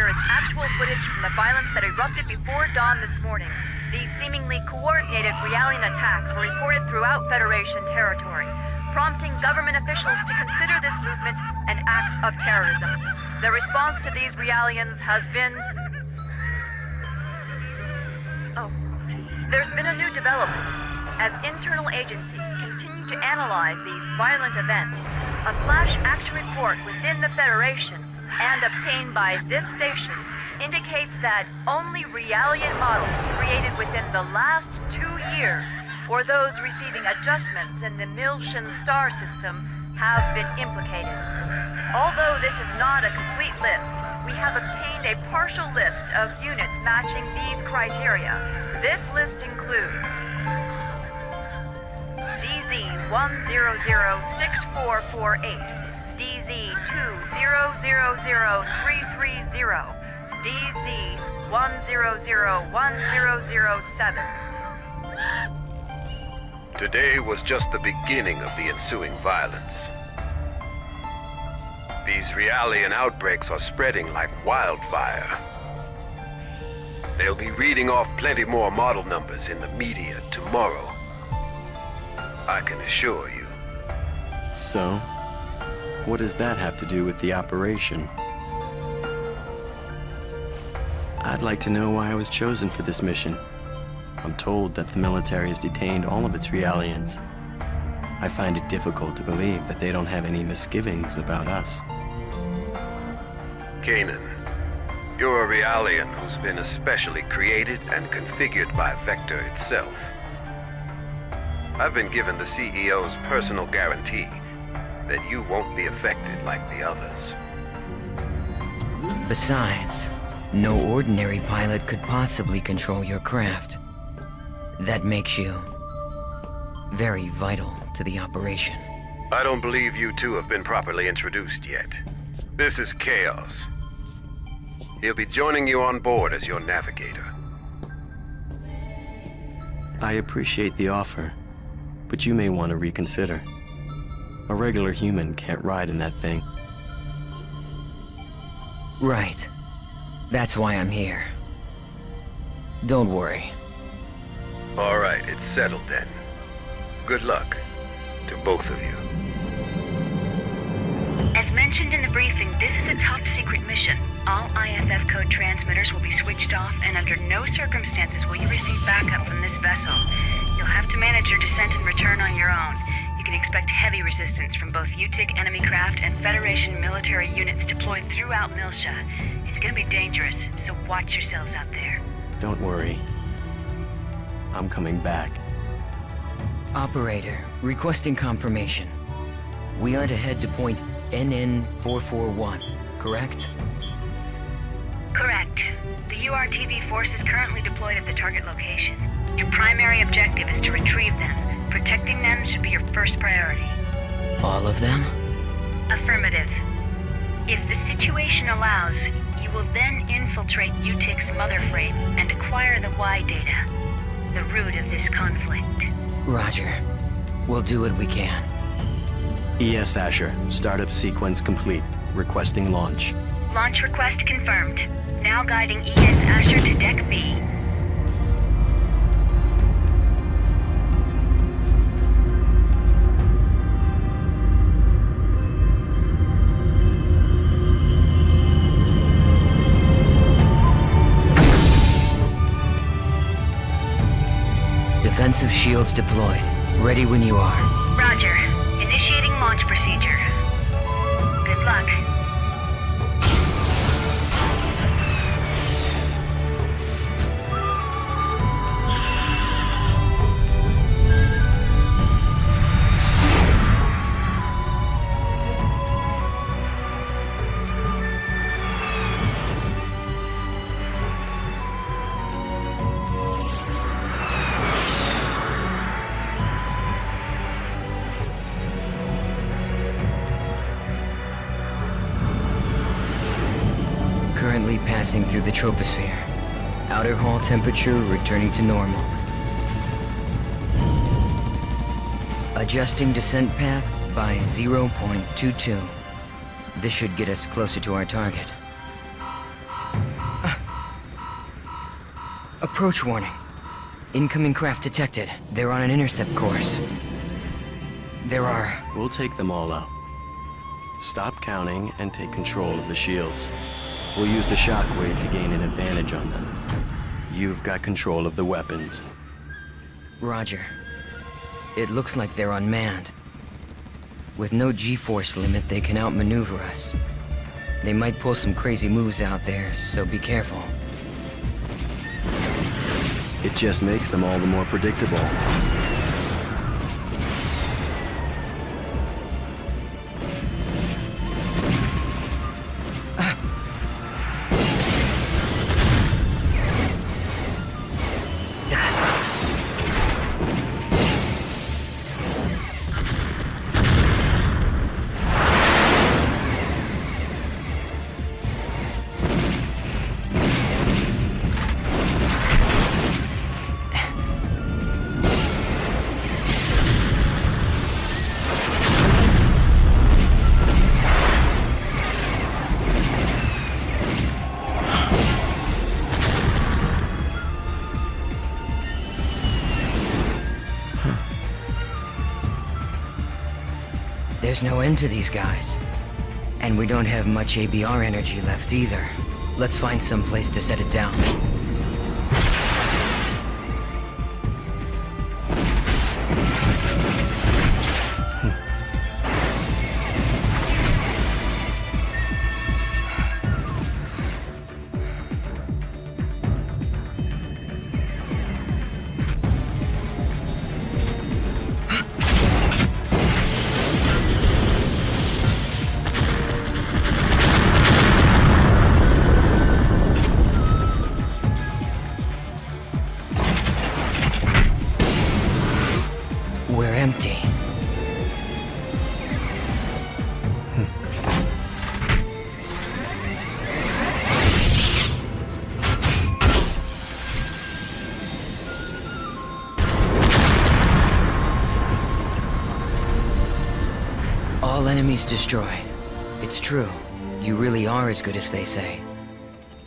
here is actual footage from the violence that erupted before dawn this morning. These seemingly coordinated Realian attacks were reported throughout Federation territory, prompting government officials to consider this movement an act of terrorism. The response to these Realians has been... There's been a new development. As internal agencies continue to analyze these violent events, a flash action report within the Federation and obtained by this station indicates that only Realian models created within the last 2 years, or those receiving adjustments in the Miltian star system, have been implicated. Although this is not a complete list, we have obtained a partial list of units matching these criteria. This list includes DZ-100-6448, DZ-2000330, DZ-100-1007. Today was just the beginning of the ensuing violence. These Realian outbreaks are spreading like wildfire. They'll be reading off plenty more model numbers in the media tomorrow. I can assure you. So, what does that have to do with the operation? I'd like to know why I was chosen for this mission. I'm told that the military has detained all of its Realians. I find it difficult to believe that they don't have any misgivings about us. Kanan, you're a Realian who's been especially created and configured by Vector itself. I've been given the CEO's personal guarantee that you won't be affected like the others. Besides, no ordinary pilot could possibly control your craft. That makes you very vital to the operation. I don't believe you two have been properly introduced yet. This is Chaos. He'll be joining you on board as your navigator. I appreciate the offer, but you may want to reconsider. A regular human can't ride in that thing. Right. That's why I'm here. Don't worry. All right, it's settled then. Good luck to both of you. As mentioned in the briefing, this is a top-secret mission. All IFF code transmitters will be switched off, and under no circumstances will you receive backup from this vessel. You'll have to manage your descent and return on your own. You can expect heavy resistance from both UTIC enemy craft and Federation military units deployed throughout Miltia. It's gonna be dangerous, so watch yourselves out there. Don't worry. I'm coming back. Operator, requesting confirmation. We are to head to point NN441, correct? Correct. The URTV force is currently deployed at the target location. Your primary objective is to retrieve them. Protecting them should be your first priority. All of them? Affirmative. If the situation allows, you will then infiltrate UTIC's mother frame and acquire the Y data, the root of this conflict. Roger. We'll do what we can. ES Asher, startup sequence complete. Requesting launch. Launch request confirmed. Now guiding ES Asher to Deck B. Defensive shields deployed. Ready when you are. Roger. Initiating launch procedure. Good luck. Currently passing through the troposphere. Outer hull temperature returning to normal. Adjusting descent path by 0.22. This should get us closer to our target. Approach warning. Incoming craft detected. They're on an intercept course. There are... We'll take them all out. Stop counting and take control of the shields. We'll use the shockwave to gain an advantage on them. You've got control of the weapons. Roger. It looks like they're unmanned. With no G-force limit, they can outmaneuver us. They might pull some crazy moves out there, so be careful. It just makes them all the more predictable. There's no end to these guys. And we don't have much ABR energy left either. Let's find some place to set it down. We're empty. All enemies destroyed. It's true. You really are as good as they say.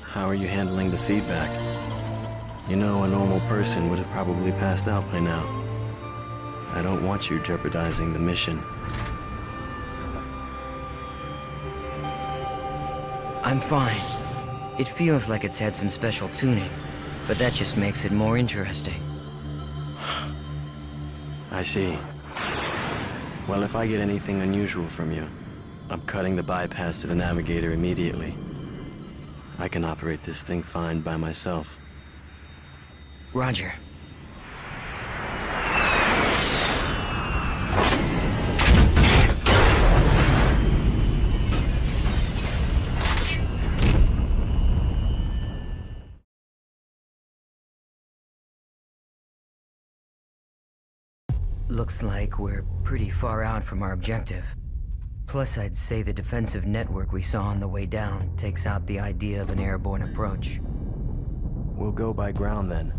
How are you handling the feedback? You know, a normal person would have probably passed out by now. I don't want you jeopardizing the mission. I'm fine. It feels like it's had some special tuning, but that just makes it more interesting. I see. Well, if I get anything unusual from you, I'm cutting the bypass to the navigator immediately. I can operate this thing fine by myself. Roger. Looks like we're pretty far out from our objective. Plus, I'd say the defensive network we saw on the way down takes out the idea of an airborne approach. We'll go by ground then.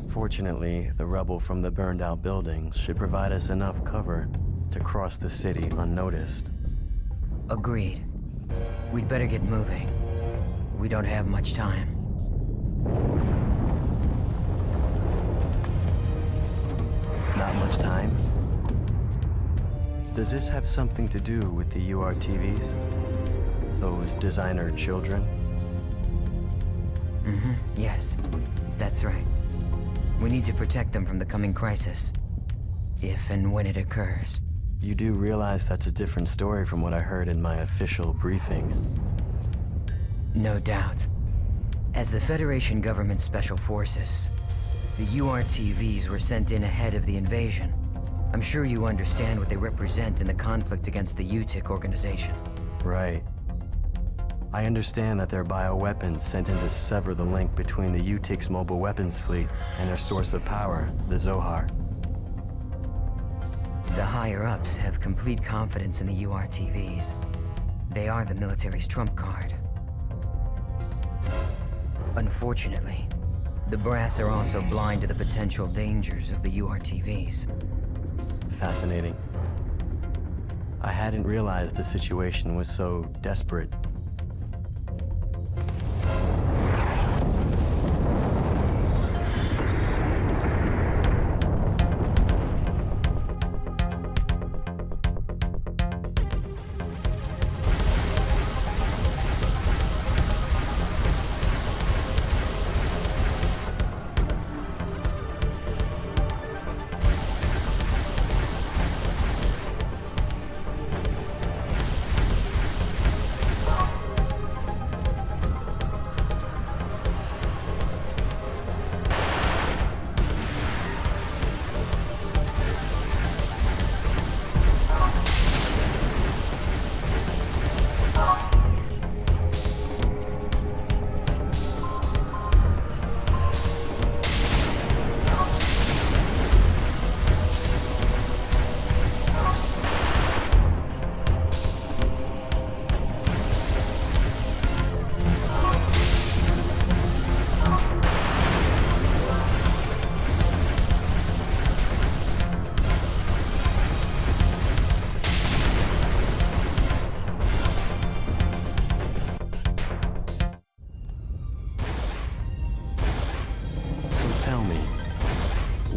Fortunately, the rubble from the burned-out buildings should provide us enough cover to cross the city unnoticed. Agreed. We'd better get moving. We don't have much time. Not much time? Does this have something to do with the URTVs? Those designer children? Yes, that's right. We need to protect them from the coming crisis. If and when it occurs. You do realize that's a different story from what I heard in my official briefing. No doubt. As the Federation government special forces, the URTVs were sent in ahead of the invasion. I'm sure you understand what they represent in the conflict against the UTIC organization. Right. I understand that they're bioweapons sent in to sever the link between the UTIC's mobile weapons fleet and their source of power, the Zohar. The higher-ups have complete confidence in the URTVs. They are the military's trump card. Unfortunately, the brass are also blind to the potential dangers of the URTVs. Fascinating. I hadn't realized the situation was so desperate.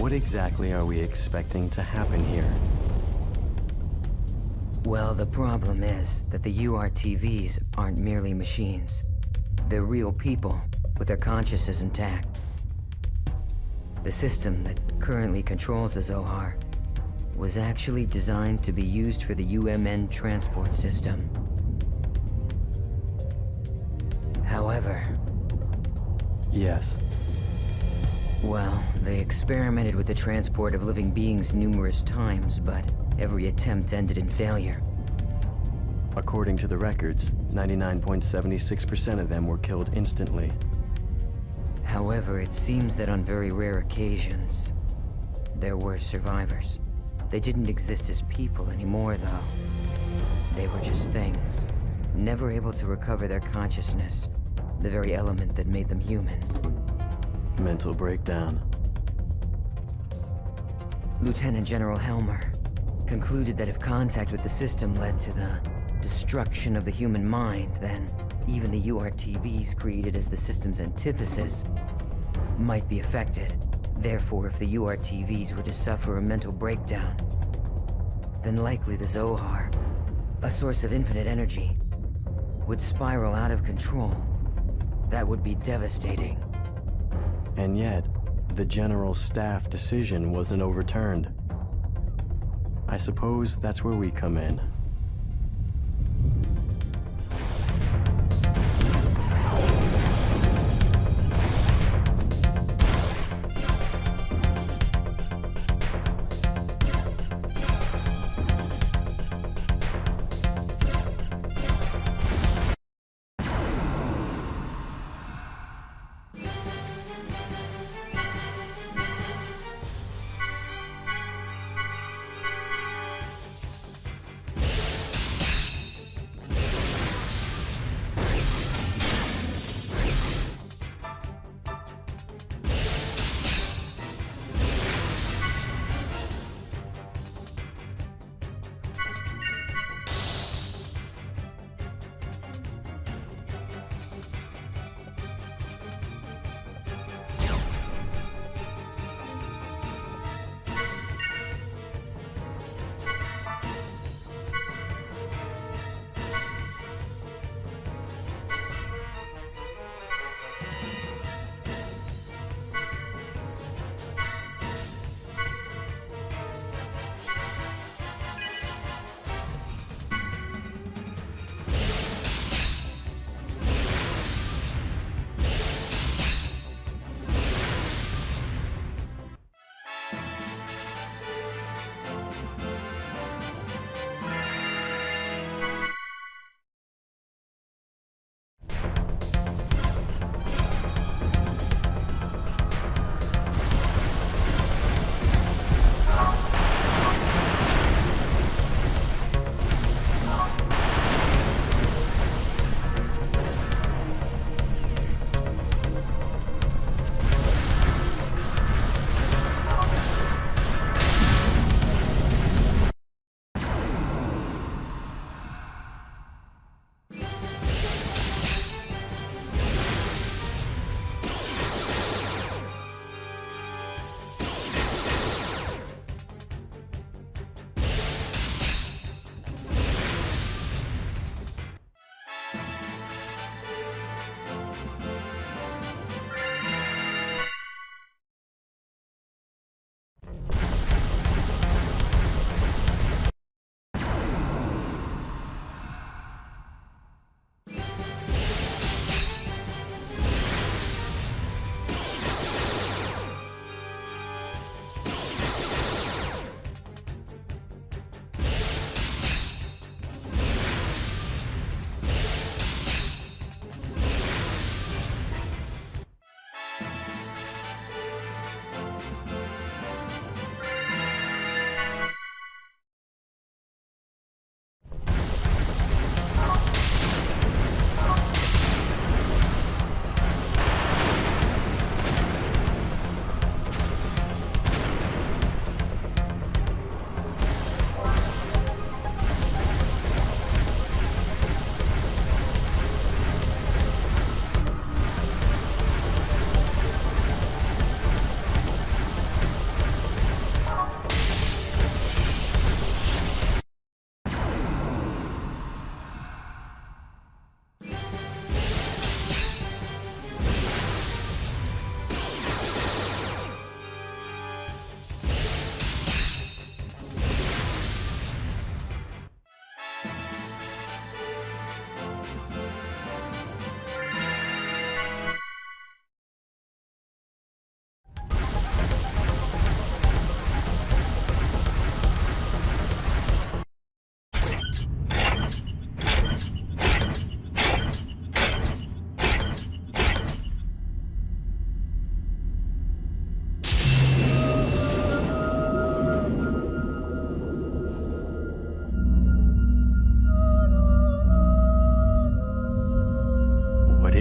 What exactly are we expecting to happen here? Well, the problem is that the URTVs aren't merely machines. They're real people with their consciousness intact. The system that currently controls the Zohar was actually designed to be used for the UMN transport system. However, Yes. well, they experimented with the transport of living beings numerous times, but every attempt ended in failure. According to the records, 99.76% of them were killed instantly. However, it seems that on very rare occasions, there were survivors. They didn't exist as people anymore, though. They were just things, never able to recover their consciousness, the very element that made them human. Mental breakdown. Lieutenant General Helmer concluded that if contact with the system led to the destruction of the human mind, then even the URTVs created as the system's antithesis might be affected. Therefore, if the URTVs were to suffer a mental breakdown, then likely the Zohar, a source of infinite energy, would spiral out of control. That would be devastating. And yet, the General Staff decision wasn't overturned. I suppose that's where we come in.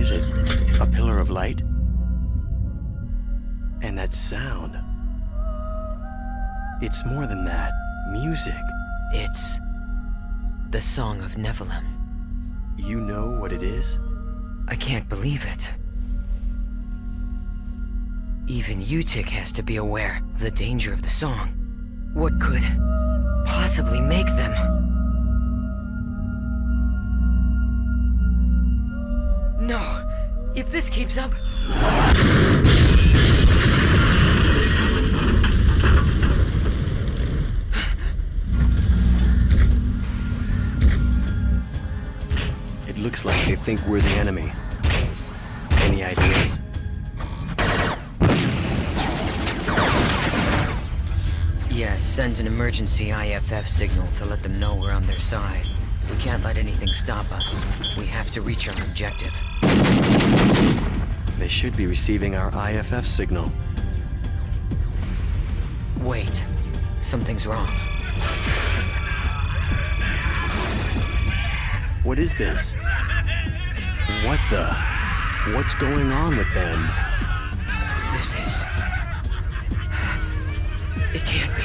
is it? A pillar of light? And that sound. It's more than that. Music. It's the Song of Nephilim. You know what it is? I can't believe it. Even Utik has to be aware of the danger of the song. What could possibly make them? No! If this keeps up... It looks like they think we're the enemy. Any ideas? Yeah, send an emergency IFF signal to let them know we're on their side. We can't let anything stop us. We have to reach our objective. They should be receiving our IFF signal. Wait. Something's wrong. What is this? What the? What's going on with them? This is... It can't be.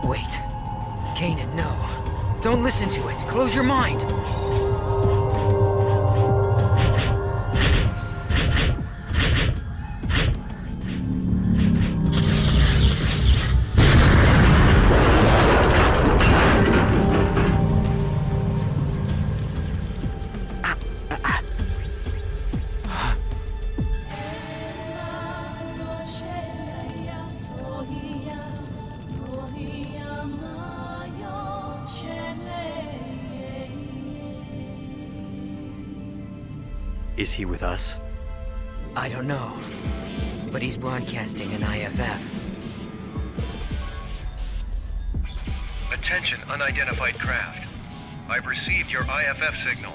Wait. Kanan, no. Don't listen to it. Close your mind. Is he with us? I don't know. But he's broadcasting an IFF. Attention, unidentified craft. I've received your IFF signal.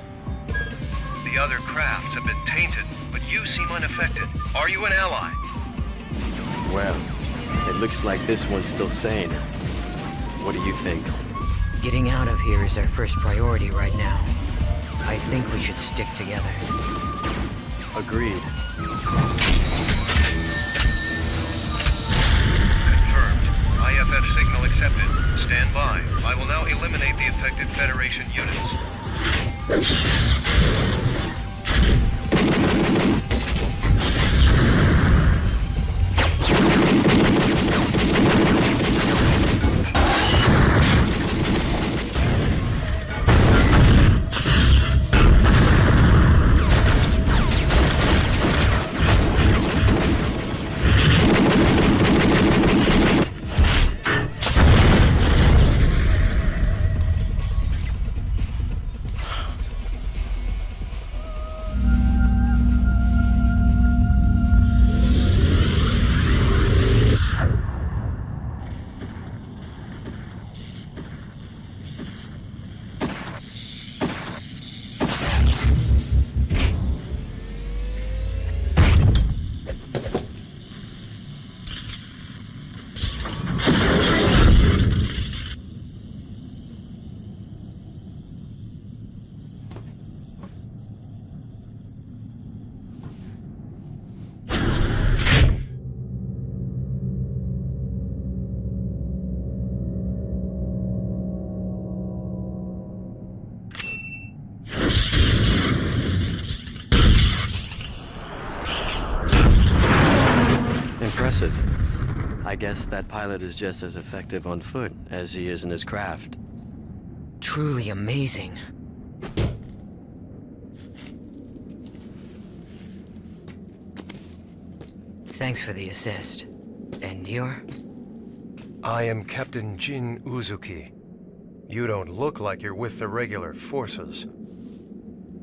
The other crafts have been tainted, but you seem unaffected. Are you an ally? Well, it looks like this one's still sane. What do you think? Getting out of here is our first priority right now. I think we should stick together. Agreed. Confirmed. IFF signal accepted. Stand by. I will now eliminate the affected Federation units. Impressive. I guess that pilot is just as effective on foot as he is in his craft. Truly amazing. Thanks for the assist. And you're? I am Captain Jin Uzuki. You don't look like you're with the regular forces.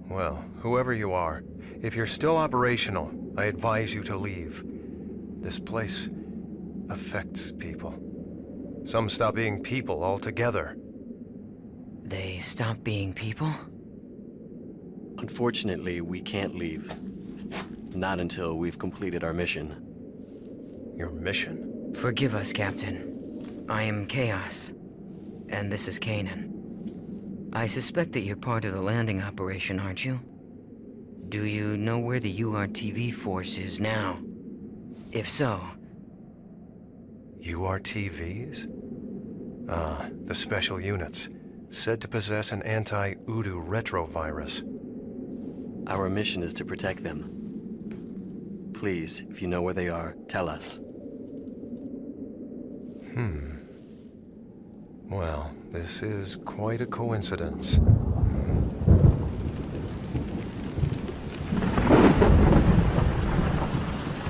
Well, whoever you are, if you're still operational, I advise you to leave. This place affects people. Some stop being people altogether. They stop being people? Unfortunately, we can't leave. Not until we've completed our mission. Your mission? Forgive us, Captain. I am Chaos, and this is Kanan. I suspect that you're part of the landing operation, aren't you? Do you know where the URTV force is now? If so... URTVs? Ah, the special units, said to possess an anti-Udu retrovirus. Our mission is to protect them. Please, if you know where they are, tell us. Well, this is quite a coincidence.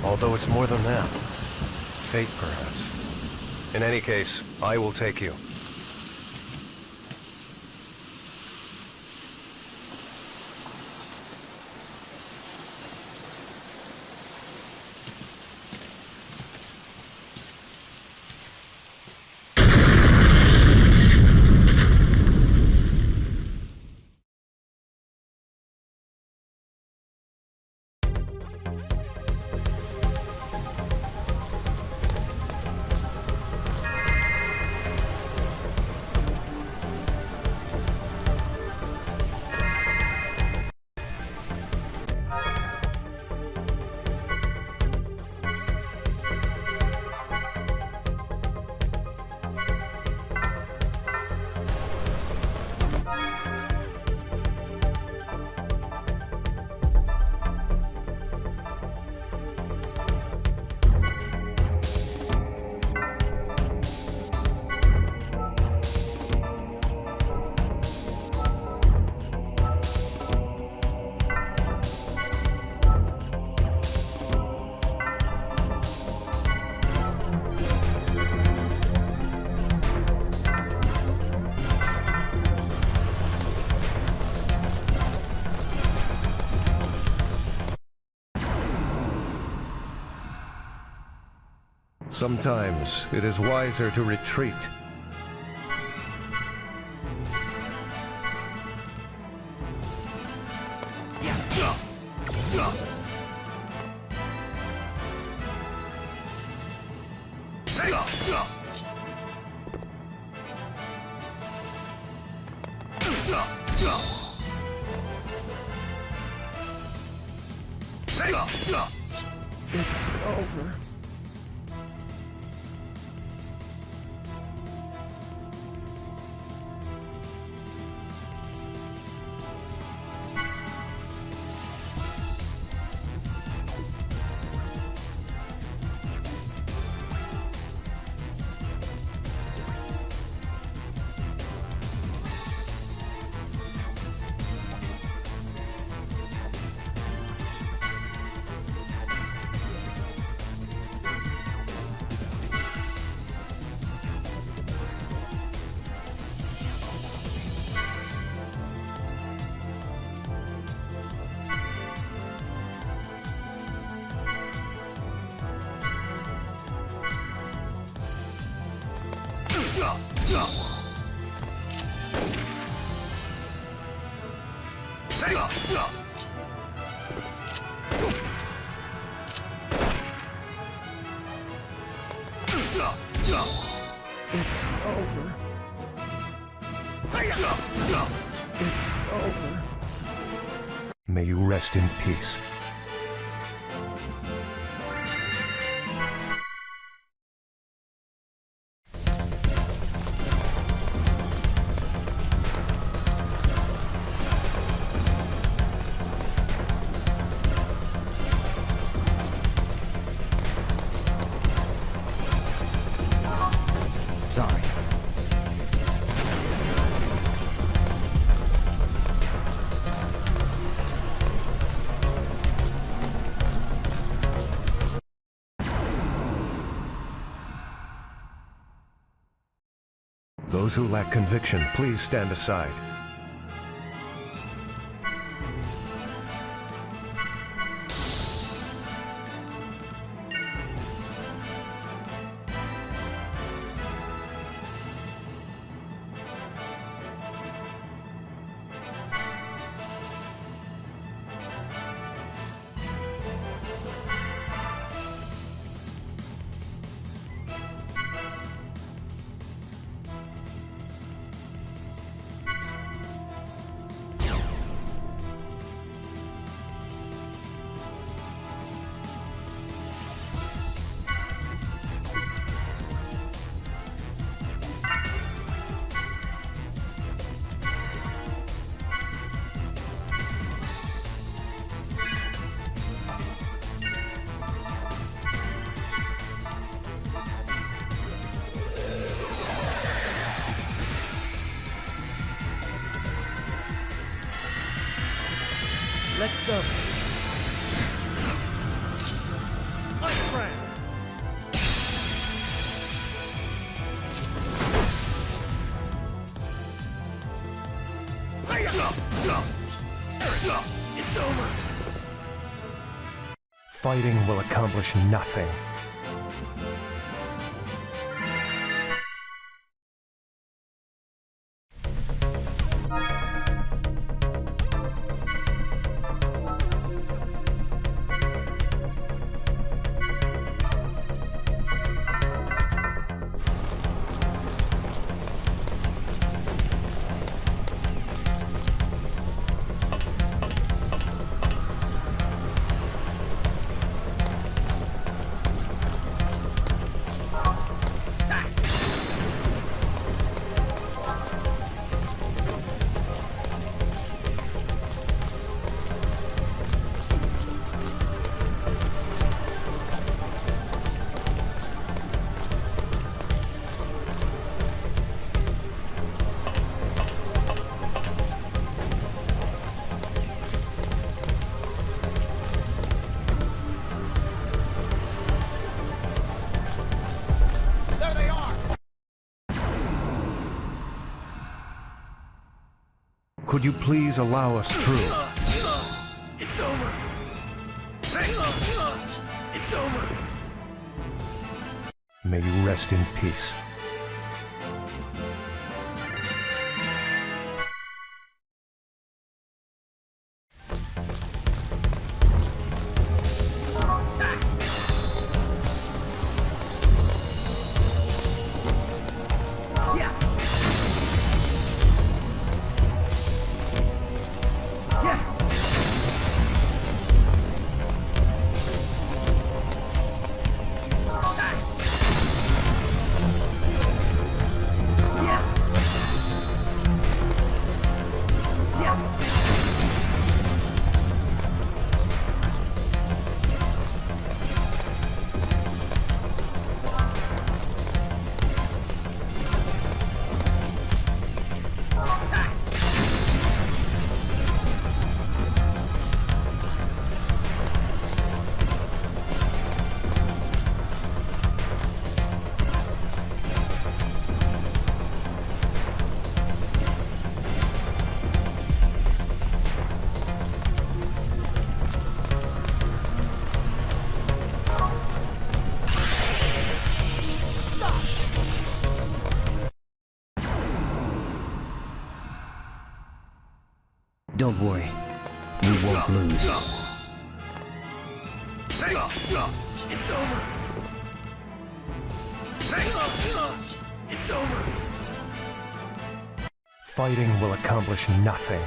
Although it's more than that. Fate, perhaps. In any case, I will take you. Sometimes it is wiser to retreat. It's over. It's over. It's over. May you rest in peace. Sorry. Those who lack conviction, please stand aside. them! Ice Brand! It's over! Fighting will accomplish nothing. Could you please allow us through? It's over! It's over! May you rest in peace. Don't worry. We won't lose. It's over! It's over! Fighting will accomplish nothing.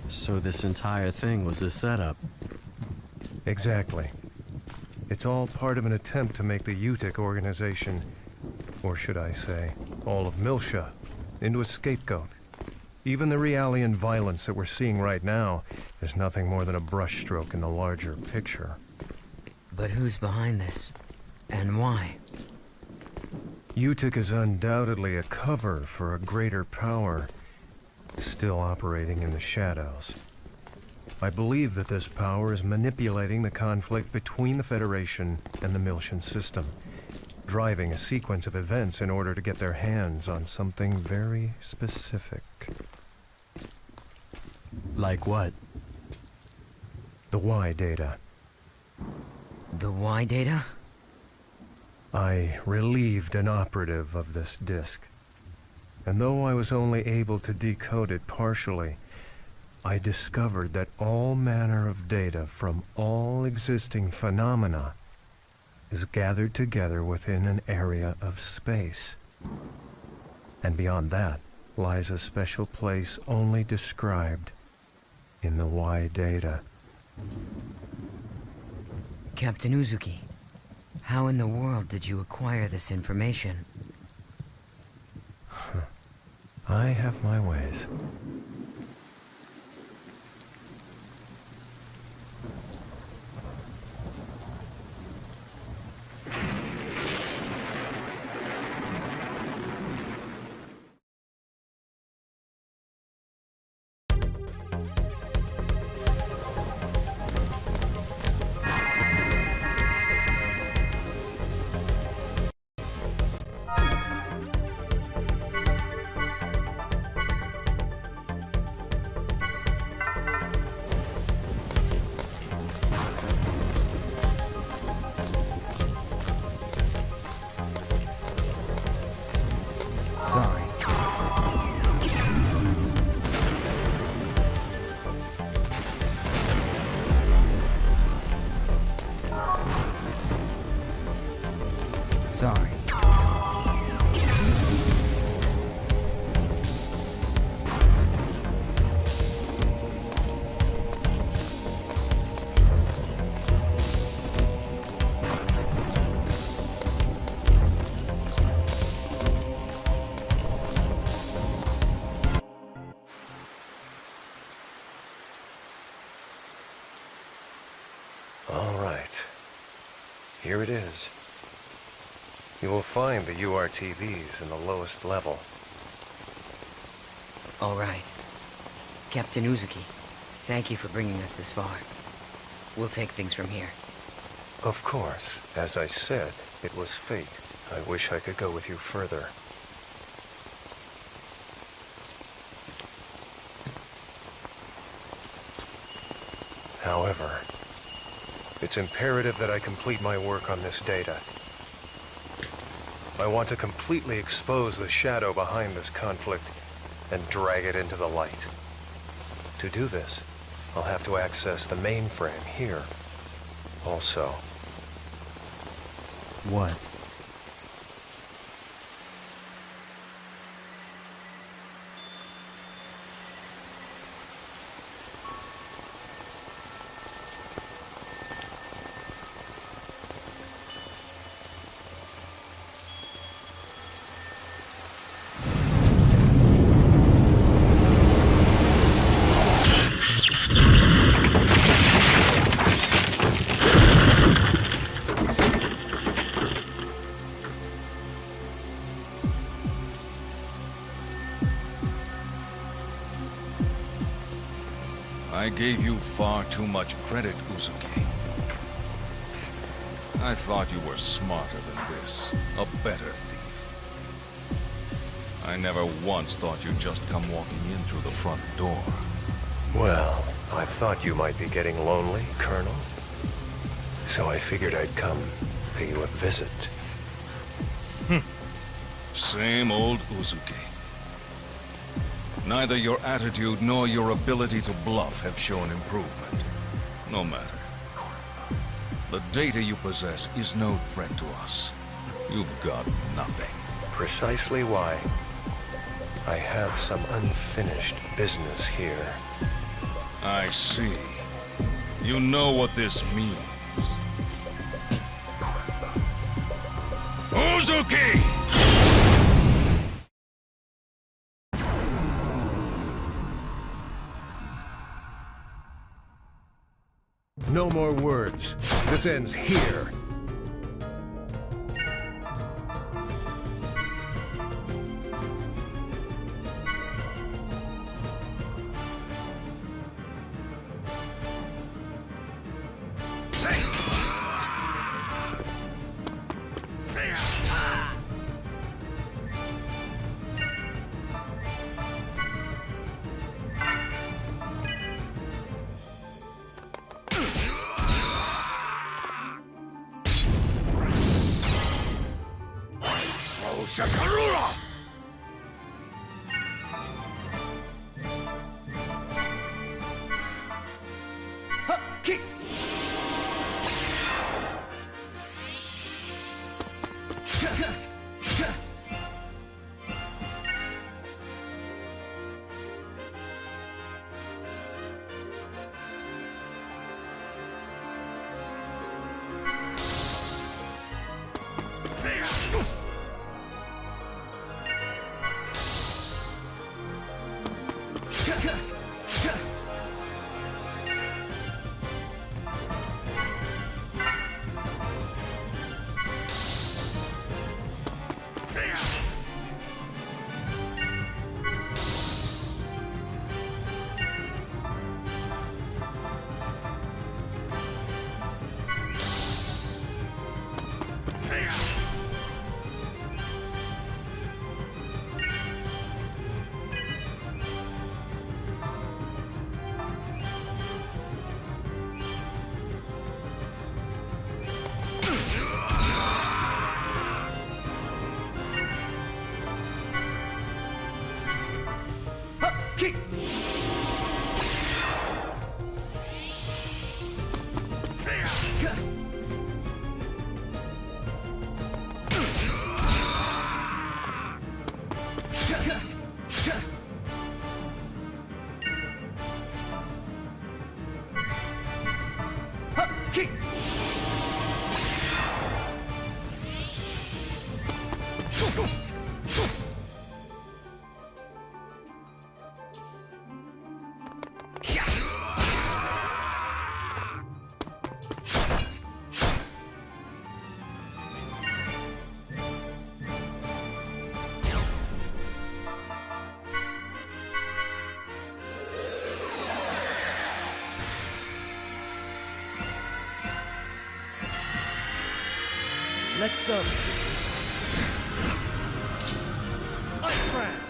So this entire thing was a setup. Exactly. It's all part of an attempt to make the UTIC organization, or should I say, all of Miltia, into a scapegoat. Even the Realian violence that we're seeing right now is nothing more than a brushstroke in the larger picture. But who's behind this? And why? UTIC is undoubtedly a cover for a greater power, still operating in the shadows. I believe that this power is manipulating the conflict between the Federation and the Miltian system, driving a sequence of events in order to get their hands on something very specific. Like what? The Y data. The Y data? I relieved an operative of this disk. And though I was only able to decode it partially, I discovered that all manner of data from all existing phenomena is gathered together within an area of space. And beyond that lies a special place only described in the Y data. Captain Uzuki, how in the world did you acquire this information? I have my ways. Sorry. Sorry. All right. Here it is. You will find the URTVs in the lowest level. All right. Captain Uzuki, thank you for bringing us this far. We'll take things from here. Of course. As I said, it was fate. I wish I could go with you further. However, it's imperative that I complete my work on this data. I want to completely expose the shadow behind this conflict and drag it into the light. To do this, I'll have to access the mainframe here. Also, What? I gave you far too much credit, Uzuki. I thought you were smarter than this, a better thief. I never once thought you'd just come walking in through the front door. well, I thought you might be getting lonely, Colonel. So I figured I'd come pay you a visit. Same old Uzuki. Neither your attitude nor your ability to bluff have shown improvement. No matter. The data you possess is no threat to us. You've got nothing. Precisely why I have some unfinished business here. I see. You know what this means. Uzuki! No more words. This ends here. Shakarura! Kick! Kick! Kick! Let's go. Ice Brand!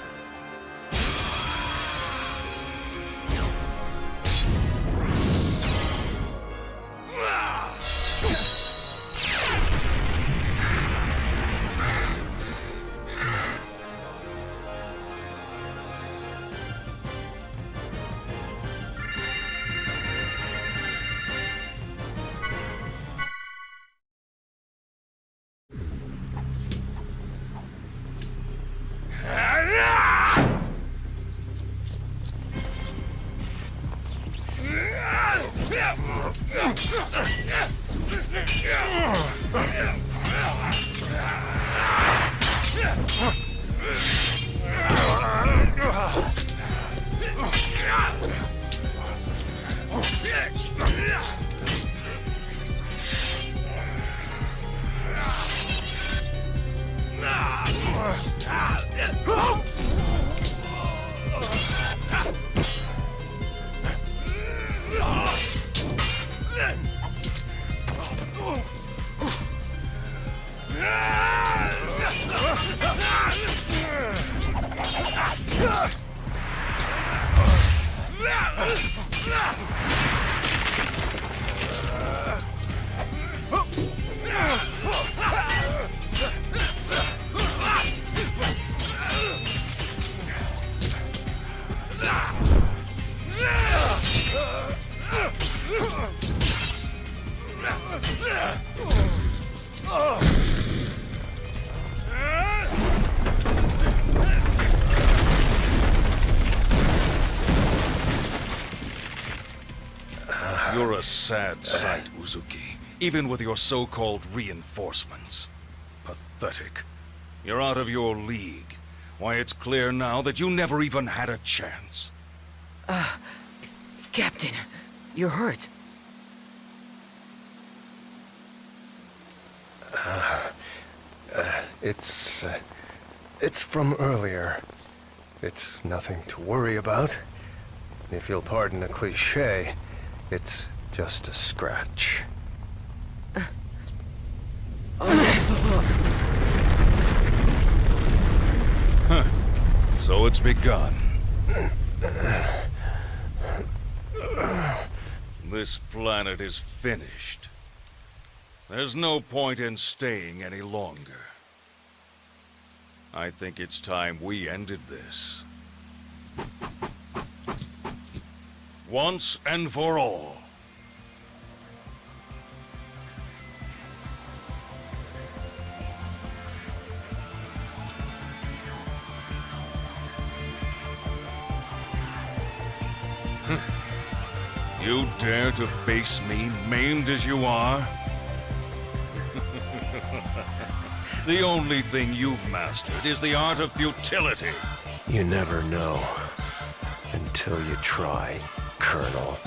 You're a sad sight, Uzuki, even with your so-called reinforcements. Pathetic. You're out of your league. Why, it's clear now that you never even had a chance. Captain, you're hurt. It's from earlier. It's nothing to worry about. If you'll pardon the cliché, it's just a scratch. So it's begun. This planet is finished. There's no point in staying any longer. I think it's time we ended this. Once and for all. You dare to face me, maimed as you are? The only thing you've mastered is the art of futility. You never know until you try, Colonel.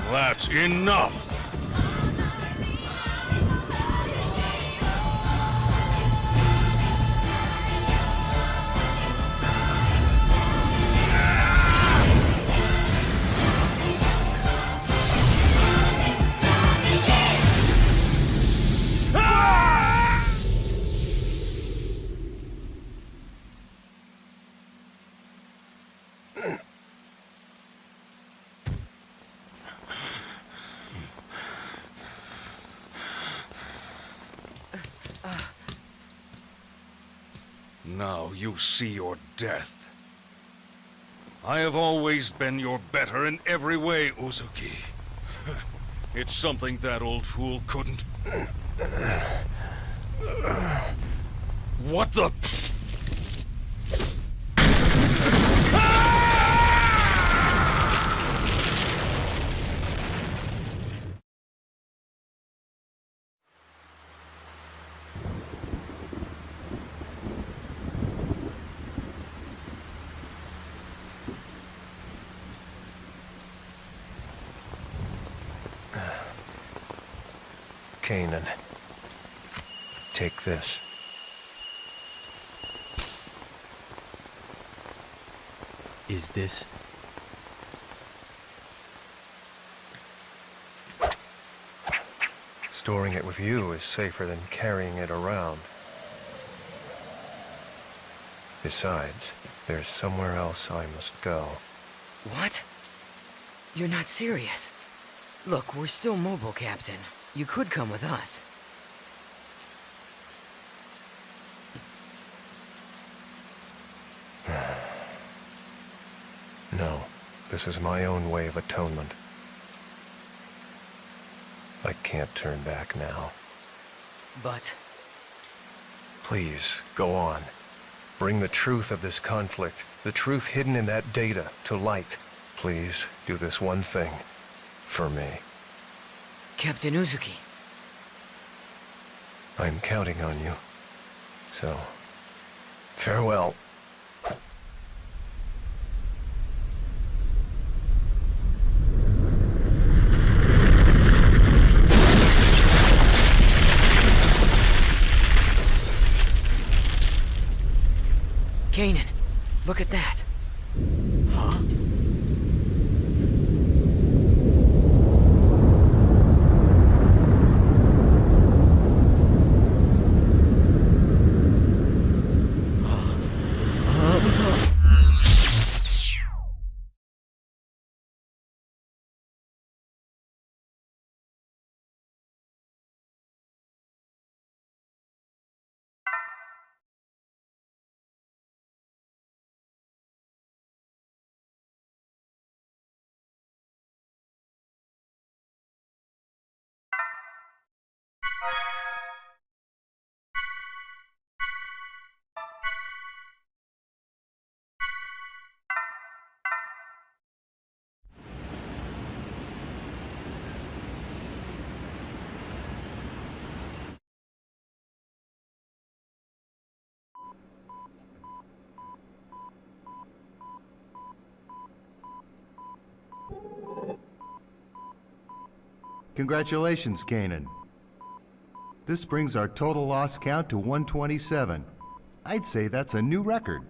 That's enough! Now you see your death. I have always been your better in every way, Uzuki. It's something that old fool couldn't... What the... Kanan, take this. Is this? Storing it with you is safer than carrying it around. Besides, there's somewhere else I must go. What? You're not serious. Look, we're still mobile, Captain. You could come with us. No, this is my own way of atonement. I can't turn back now. But... Please, go on. Bring the truth of this conflict, the truth hidden in that data, to light. Please, do this one thing. For me. Captain Uzuki. I'm counting on you. So, farewell. Kanan, look at that. Huh? Congratulations, Kanan. This brings our total loss count to 127. I'd say that's a new record.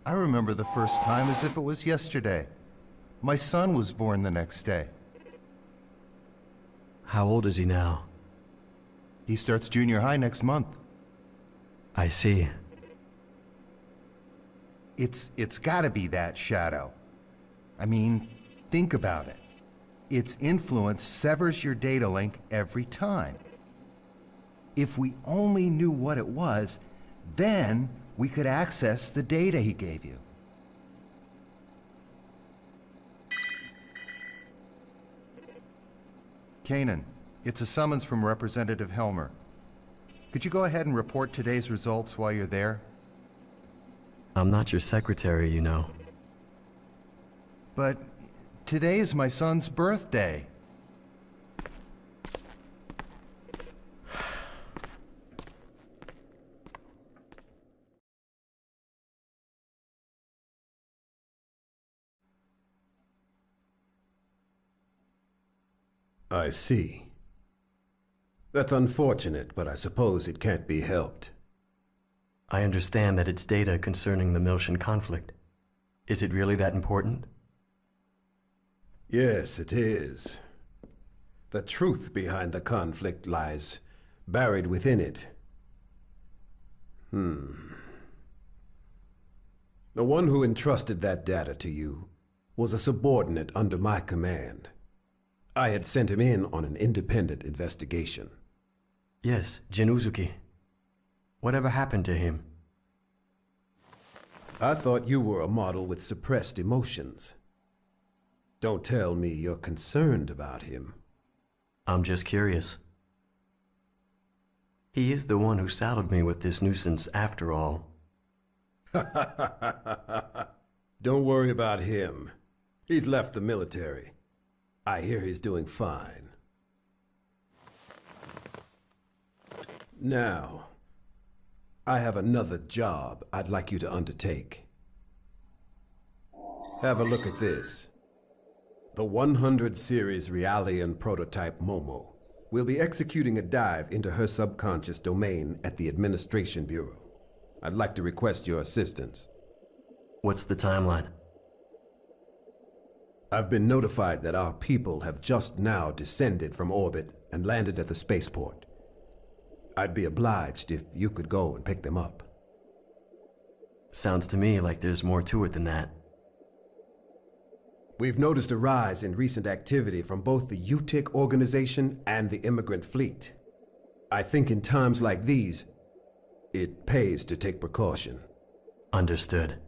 I remember the first time as if it was yesterday. My son was born the next day. How old is he now? He starts junior high next month. I see. It's gotta be that, Shadow. I mean, think about it. its influence severs your data link every time. If we only knew what it was, then we could access the data he gave you. Kanan, it's a summons from Representative Helmer. Could you go ahead and report today's results while you're there? I'm not your secretary, you know. But today's my son's birthday. I see. That's unfortunate, but I suppose it can't be helped. I understand that it's data concerning the Miltian conflict. Is it really that important? Yes, it is. The truth behind the conflict lies buried within it. The one who entrusted that data to you was a subordinate under my command. I had sent him in on an independent investigation. Yes, Jin. Whatever happened to him? I thought you were a model with suppressed emotions. Don't tell me you're concerned about him. I'm just curious. He is the one who saddled me with this nuisance after all. Don't worry about him. He's left the military. I hear he's doing fine. Now, I have another job I'd like you to undertake. Have a look at this. The 100 series Realian prototype Momo will be executing a dive into her subconscious domain at the Administration Bureau. I'd like to request your assistance. What's the timeline? I've been notified that our people have just now descended from orbit and landed at the spaceport. I'd be obliged if you could go and pick them up. Sounds to me like there's more to it than that. We've noticed a rise in recent activity from both the UTIC organization and the immigrant fleet. I think in times like these, it pays to take precaution. Understood.